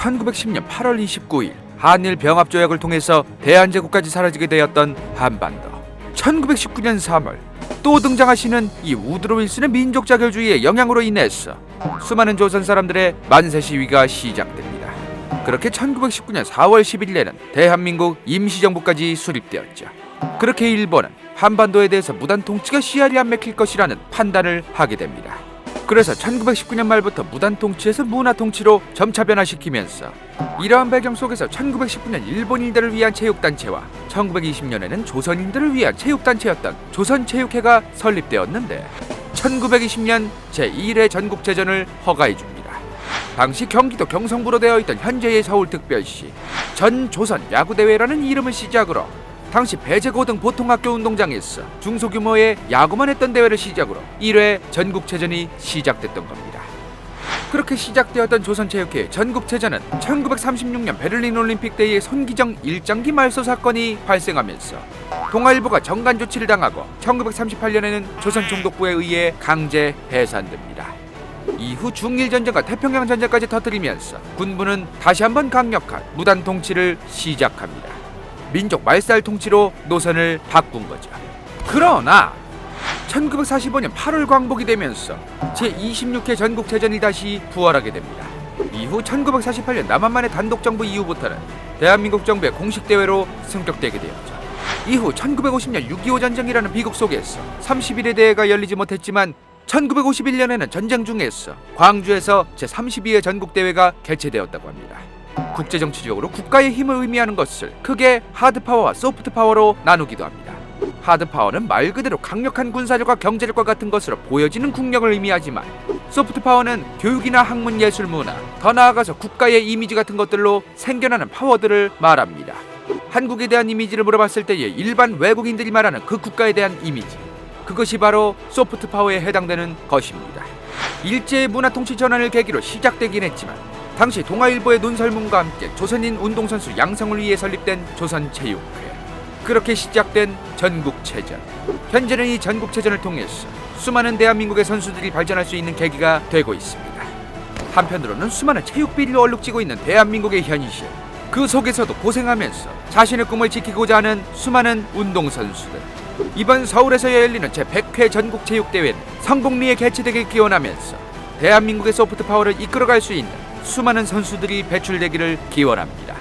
1910년 8월 29일 한일 병합조약을 통해서 대한제국까지 사라지게 되었던 한반도. 1919년 3월 또 등장하시는 이 우드로 윌슨의 민족 자결주의의 영향으로 인해서 수많은 조선 사람들의 만세 시위가 시작됩니다. 그렇게 1919년 4월 11일에는 대한민국 임시정부까지 수립되었죠. 그렇게 일본은 한반도에 대해서 무단 통치가 씨알이 안 맥힐 것이라는 판단을 하게 됩니다. 그래서 1919년 말부터 무단 통치에서 문화 통치로 점차 변화시키면서 이러한 배경 속에서 1919년 일본인들을 위한 체육단체와 1920년에는 조선인들을 위한 체육단체였던 조선체육회가 설립되었는데 1920년 제1회 전국체전을 허가해줍니다. 당시 경기도 경성부로 되어 있던 현재의 서울특별시 전조선 야구대회라는 이름을 시작으로 당시 배제고등 보통학교 운동장에서 중소규모의 야구만 했던 대회를 시작으로 1회 전국체전이 시작됐던 겁니다. 그렇게 시작되었던 조선체육회 전국체전은 1936년 베를린 올림픽 때의 손기정 일장기 말소 사건이 발생하면서 동아일보가 정관 조치를 당하고 1938년에는 조선총독부에 의해 강제 해산됩니다. 이후 중일전쟁과 태평양전쟁까지 터뜨리면서 군부는 다시 한번 강력한 무단 통치를 시작합니다. 민족 말살 통치로 노선을 바꾼 거죠. 그러나 1945년 8월 광복이 되면서 제26회 전국체전이 다시 부활하게 됩니다. 이후 1948년 남한만의 단독정부 이후부터는 대한민국 정부의 공식 대회로 승격되게 되었죠. 이후 1950년 6.25 전쟁이라는 비극 속에서 31회 대회가 열리지 못했지만 1951년에는 전쟁 중에서 광주에서 제32회 전국대회가 개최되었다고 합니다. 국제정치적으로 국가의 힘을 의미하는 것을 크게 하드파워와 소프트파워로 나누기도 합니다. 하드파워는 말 그대로 강력한 군사력과 경제력과 같은 것으로 보여지는 국력을 의미하지만 소프트파워는 교육이나 학문, 예술, 문화, 더 나아가서 국가의 이미지 같은 것들로 생겨나는 파워들을 말합니다. 한국에 대한 이미지를 물어봤을 때의 일반 외국인들이 말하는 그 국가에 대한 이미지, 그것이 바로 소프트파워에 해당되는 것입니다. 일제의 문화통치 전환을 계기로 시작되긴 했지만 당시 동아일보의 논설문과 함께 조선인 운동선수 양성을 위해 설립된 조선체육회, 그렇게 시작된 전국체전. 현재는 이 전국체전을 통해서 수많은 대한민국의 선수들이 발전할 수 있는 계기가 되고 있습니다. 한편으로는 수많은 체육비리를 얼룩지고 있는 대한민국의 현실, 그 속에서도 고생하면서 자신의 꿈을 지키고자 하는 수많은 운동선수들. 이번 서울에서 열리는 제100회 전국체육대회는 성공리에 개최되길 기원하면서 대한민국의 소프트파워를 이끌어갈 수 있는 수많은 선수들이 배출되기를 기원합니다.